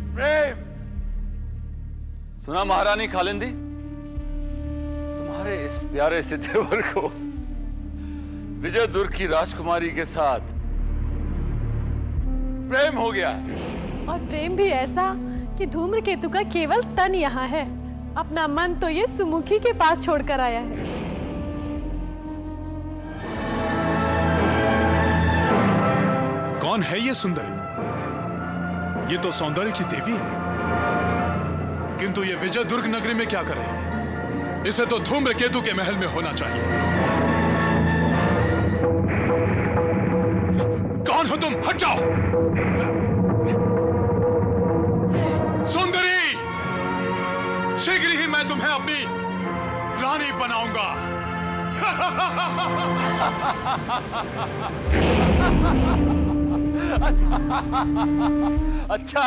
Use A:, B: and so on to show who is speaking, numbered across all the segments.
A: प्रेम, सुना महारानी कालिंदी, तुम्हारे इस प्यारे से देवर को विजय दुर्ग की राजकुमारी के साथ प्रेम हो गया है।
B: और प्रेम भी ऐसा कि धूम्रकेतु का केवल तन यहाँ है, अपना मन तो ये सुमुखी के पास छोड़कर आया है।
C: कौन है ये सुंदरी? ये तो सौंदर्य की देवी है, किंतु ये विजय दुर्ग नगरी में क्या करे? इसे तो धूम्रकेतु के महल में होना चाहिए। कौन हो तुम? हट जाओ! सुंदरी, शीघ्र ही मैं तुम्हें अपनी रानी बनाऊंगा।
A: अच्छा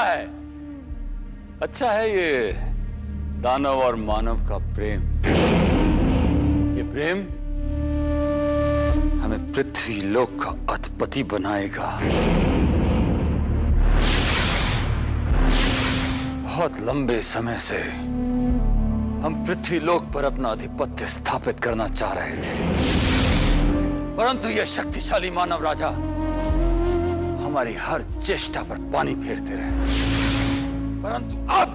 A: है ये दानव और मानव का प्रेम। ये प्रेम हमें पृथ्वी लोक का अधिपति बनाएगा। बहुत लंबे समय से हम पृथ्वी लोक पर अपना आधिपत्य स्थापित करना चाह रहे थे, परंतु यह शक्तिशाली मानव राजा हमारी हर चेष्टा पर पानी फेरते रहे। परंतु अब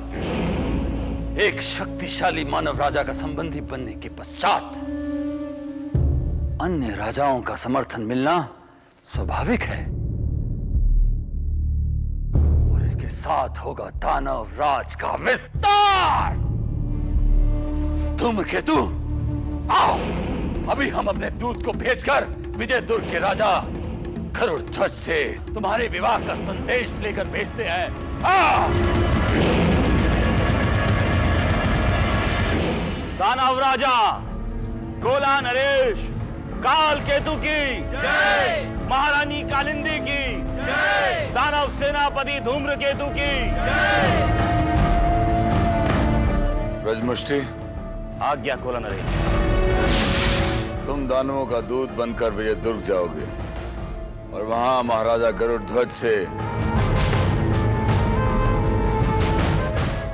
A: एक शक्तिशाली मानव राजा का संबंधी बनने के पश्चात अन्य राजाओं का समर्थन मिलना स्वाभाविक है, और इसके साथ होगा दानव राज का विस्तार। धूम्रकेतु, आओ, अभी हम अपने दूत को भेजकर विजय दुर्ग के राजा गरुड़ ध्वज से तुम्हारे विवाह का संदेश लेकर भेजते हैं।
D: दानव राजा गोला नरेश काल केतु की जय, महारानी कालिंदी की जय, दानव सेनापति धूम्रकेतु की जय।
A: ब्रजमुष्टि,
D: आज्ञा गोला नरेश।
A: तुम दानवों का दूत बनकर विजय दुर्ग जाओगे और वहां महाराजा गरुड़ ध्वज से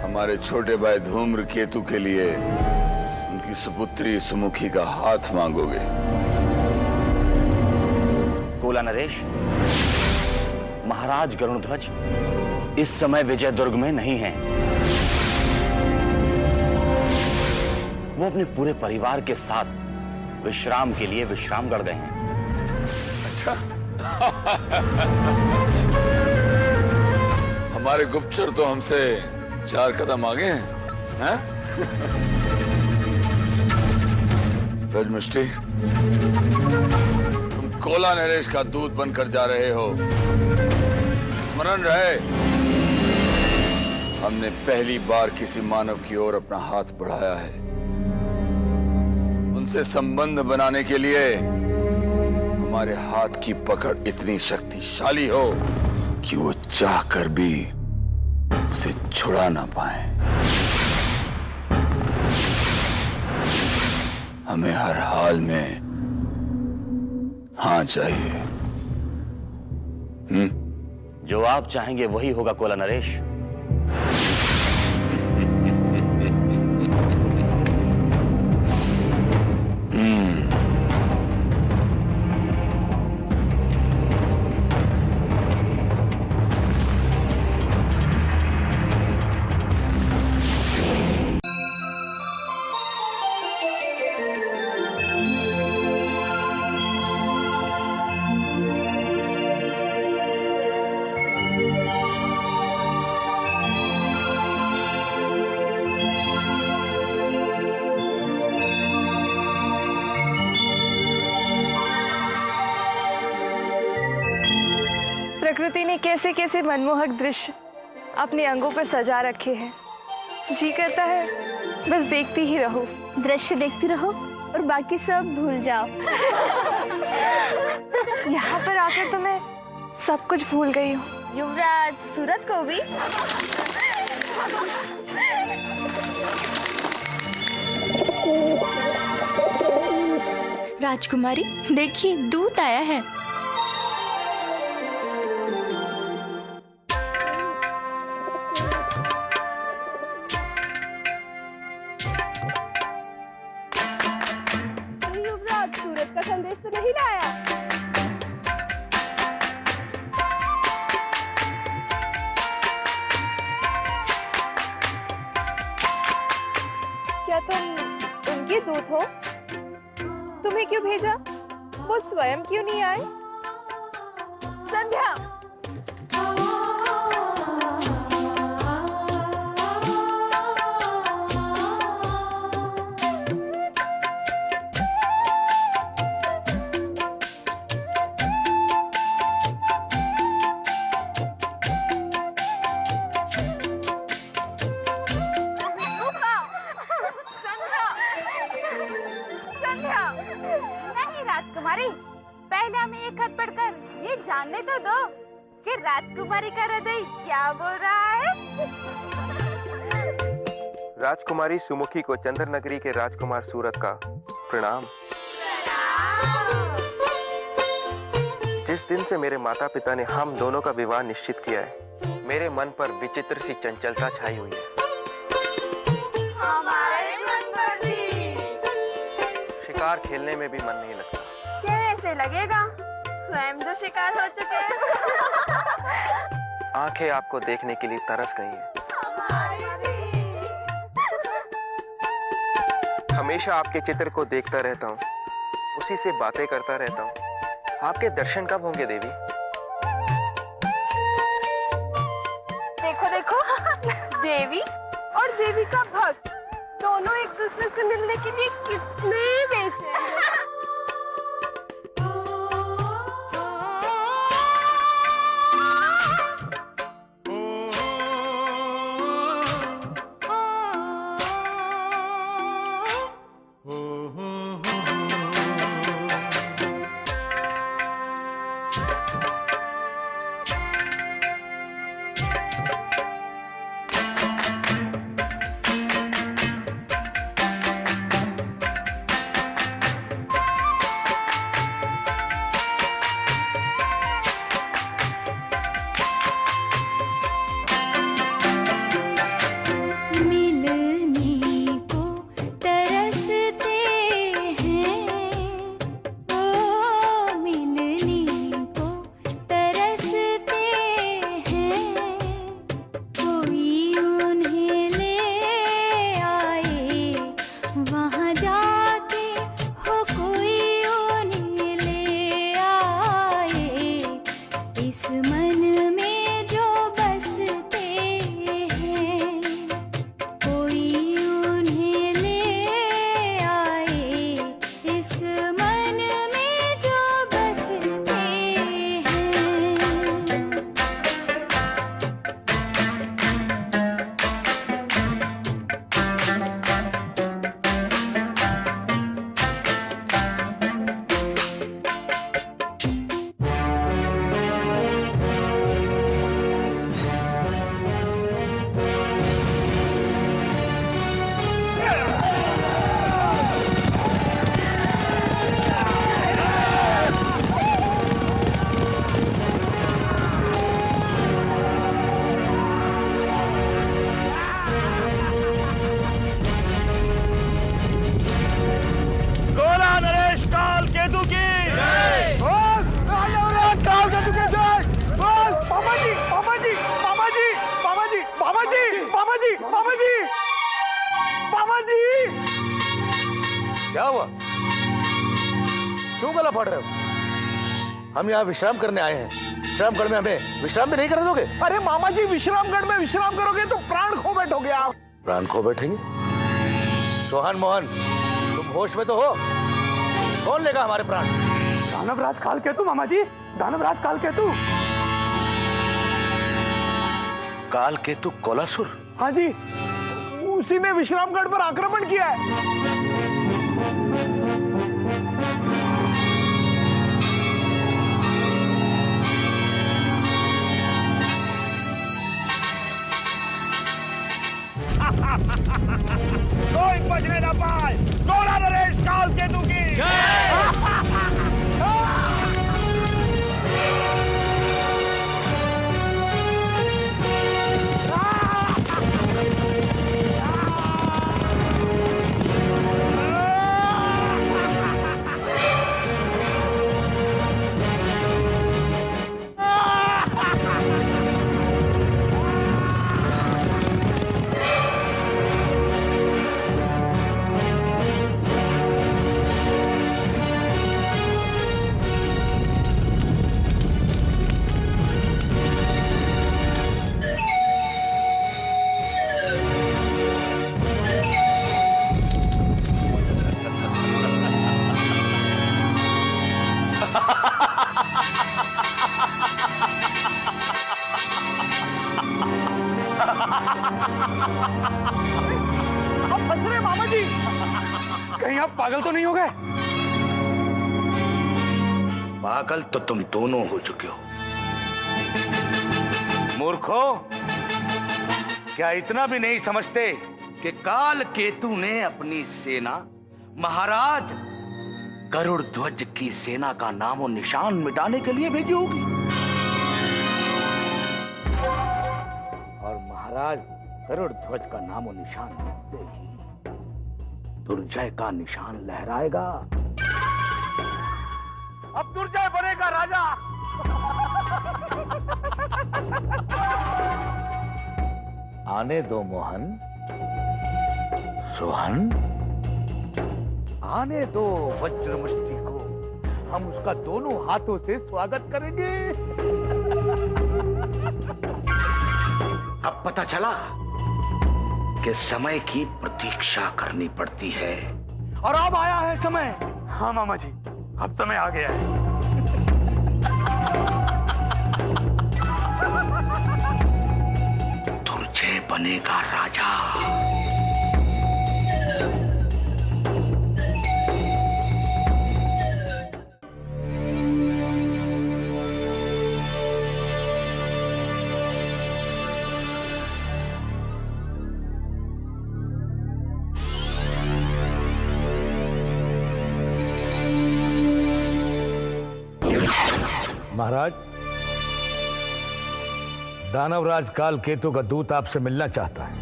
A: हमारे छोटे भाई धूम्रकेतु के लिए उनकी सुपुत्री सुमुखी का हाथ मांगोगे।
D: गोला नरेश, महाराज गरुड़ध्वज इस समय विजय दुर्ग में नहीं हैं। वो अपने पूरे परिवार के साथ विश्राम के लिए विश्रामगढ़ गए हैं।
A: अच्छा। हमारे गुप्तचर तो हमसे 4 कदम आगे हैं? ब्रजमुष्टि, तुम गोला नरेश का दूत बनकर जा रहे हो। स्मरण रहे, हमने पहली बार किसी मानव की ओर अपना हाथ बढ़ाया है। उनसे संबंध बनाने के लिए हमारे हाथ की पकड़ इतनी शक्तिशाली हो कि वो चाहकर भी उसे छुड़ा ना पाए। हमें हर हाल में हाँ चाहिए।
D: जो आप चाहेंगे वही होगा गोला नरेश।
E: प्रकृति ने कैसे कैसे मनमोहक दृश्य अपने अंगों पर सजा रखे हैं। जी करता है बस देखती ही रहो,
F: दृश्य देखती रहो और बाकी सब भूल जाओ।
E: यहाँ पर आकर तो मैं सब कुछ भूल गई हूँ।
F: युवराज सूरत को भी।
G: राजकुमारी देखिए, दूत आया है।
F: युवराज सूरज का संदेश तो नहीं लाया। क्या तुम उनके दूत हो? तुम्हें क्यों भेजा? वो स्वयं क्यों नहीं आए? संध्या,
E: नहीं राजकुमारी, पहले हमें ये खत पढ़कर ये जानने तो दो कि राजकुमारी का हृदय क्या बोल रहा है।
H: राजकुमारी सुमुखी को चंद्र नगरी के राजकुमार सूरत का प्रणाम। जिस दिन से मेरे माता पिता ने हम दोनों का विवाह निश्चित किया है, मेरे मन पर विचित्र सी चंचलता छाई हुई है।
E: हमारे मन पर भी।
H: शिकार खेलने में भी मन नहीं लगता।
E: कैसे लगेगा? स्वयं जो शिकार हो चुके हैं।
H: आंखें आपको देखने के लिए तरस गई हैं। हमेशा आपके चित्र को देखता रहता हूँ, उसी से बातें करता रहता हूँ। आपके दर्शन कब होंगे देवी?
E: देखो देखो, देवी और देवी का भक्त दोनों एक दूसरे से मिलने के लिए कितने बेचैन हैं।
I: क्या हुआ? क्यों गला फाड़ रहे हो? हम यहाँ विश्राम करने आए हैं। विश्रामगढ़ में हमें विश्राम भी नहीं करने दोगे?
J: अरे मामा जी, विश्रामगढ़ में विश्राम करोगे तो प्राण खो बैठोगे आप।
I: प्राण खो बैठेंगे? सोहन मोहन, तुम होश में तो हो? कौन लेगा हमारे प्राण?
J: दानवराज कालकेतु मामा जी, दानवराज कालकेतु।
I: कालकेतु कोलासुर?
J: हाँ जी, उसी ने विश्रामगढ़ पर आक्रमण किया है। कोई बचने ना पाए। नरेश कालकेतु की जय। पागल तो नहीं हो गए?
I: पागल तो तुम दोनों हो चुके हो। मूर्खो, क्या इतना भी नहीं समझते कि काल केतु ने अपनी सेना महाराज गरुड़ ध्वज की सेना का नामो निशान मिटाने के लिए भेजी होगी? और महाराज गरुड़ ध्वज का नामो निशान मिटते ही दुर्जय का निशान लहराएगा। अब दुर्जय बनेगा राजा। आने दो मोहन, सोहन, आने दो वज्रमुष्टि को, हम उसका दोनों हाथों से स्वागत करेंगे। अब पता चला कि समय की प्रतीक्षा करनी पड़ती है,
J: और अब आया है समय। हाँ मामा जी, अब समय आ गया है।
I: दुर्जय बनेगा राजा। महाराज, दानवराज काल केतु का दूत आपसे मिलना चाहता है।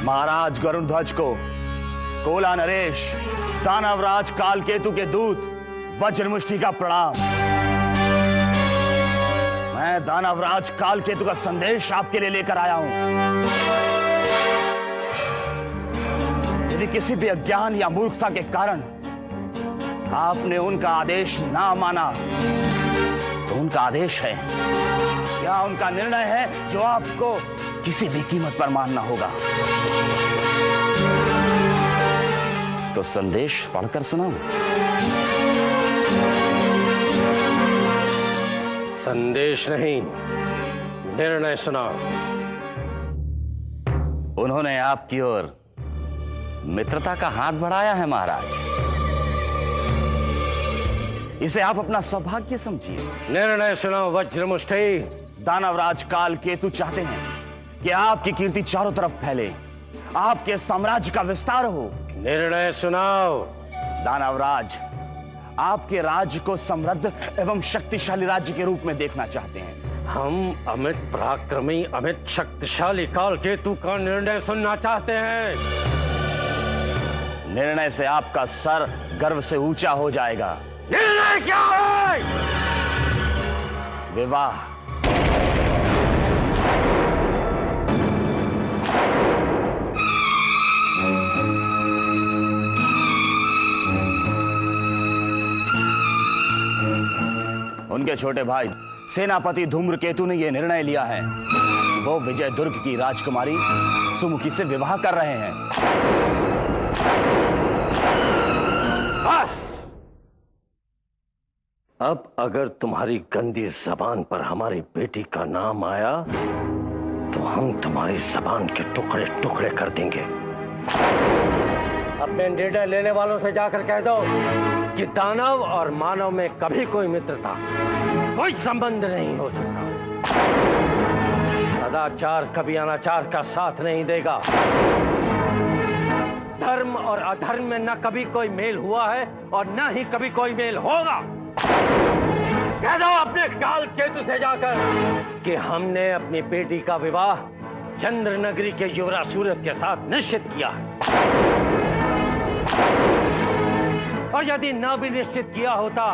D: महाराज गरुड़ ध्वज को, कोला नरेश, दानवराज काल केतु के दूत वज्रमुष्टि का प्रणाम। मैं दानवराज काल केतु का संदेश आपके लिए लेकर आया हूं। यदि किसी भी अज्ञान या मूर्खता के कारण आपने उनका आदेश ना माना तो उनका आदेश है या उनका निर्णय है जो आपको किसी भी कीमत पर मानना होगा। तो संदेश पढ़कर सुनाओ।
K: संदेश नहीं, निर्णय सुनाओ।
D: उन्होंने आपकी ओर मित्रता का हाथ बढ़ाया है महाराज, इसे आप अपना सौभाग्य समझिए।
K: निर्णय सुनाओ वज्रमुष्टि।
D: दानवराज काल केतु चाहते हैं कि आपकी कीर्ति चारों तरफ फैले, आपके साम्राज्य का विस्तार हो।
K: निर्णय सुनाओ।
D: दानवराज आपके राज्य को समृद्ध एवं शक्तिशाली राज्य के रूप में देखना चाहते हैं।
K: हम अमित पराक्रमी, अमित शक्तिशाली काल केतु का निर्णय सुनना चाहते हैं।
D: निर्णय से आपका सर गर्व से ऊंचा हो जाएगा।
K: निर्णय क्या है?
D: विवाह। उनके छोटे भाई सेनापति धूम्रकेतु ने यह निर्णय लिया है, वो विजय दुर्ग की राजकुमारी सुमुखी से विवाह कर रहे हैं।
K: बस, अब अगर तुम्हारी गंदी जबान पर हमारी बेटी का नाम आया तो हम तुम्हारी जबान के टुकड़े टुकड़े कर देंगे। अपने निर्णय लेने वालों से जाकर कह दो कि दानव और मानव में कभी कोई मित्रता, कोई संबंध नहीं हो सकता। सदाचार कभी अनाचार का साथ नहीं देगा। धर्म और अधर्म में न कभी कोई मेल हुआ है और न ही कभी कोई मेल होगा। कह दो अपने काल केतु से जाकर कि हमने अपनी बेटी का विवाह चंद्र नगरी के युवराज सूरज के साथ निश्चित किया है। और यदि न भी निश्चित किया होता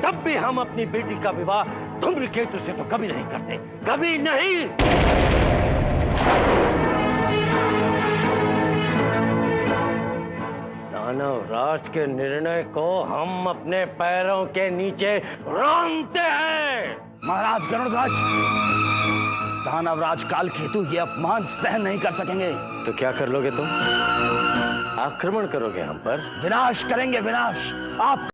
K: तब भी हम अपनी बेटी का विवाह धूम्रकेतु से तो कभी नहीं करते, कभी नहीं। दानवराज के निर्णय को हम अपने पैरों के नीचे रौंदते हैं।
D: महाराज गरुड़ध्वज, दानवराज काल केतु ये अपमान सहन नहीं कर सकेंगे।
K: तो क्या कर लोगे तुम? आक्रमण करोगे हम पर?
D: विनाश करेंगे, विनाश। आप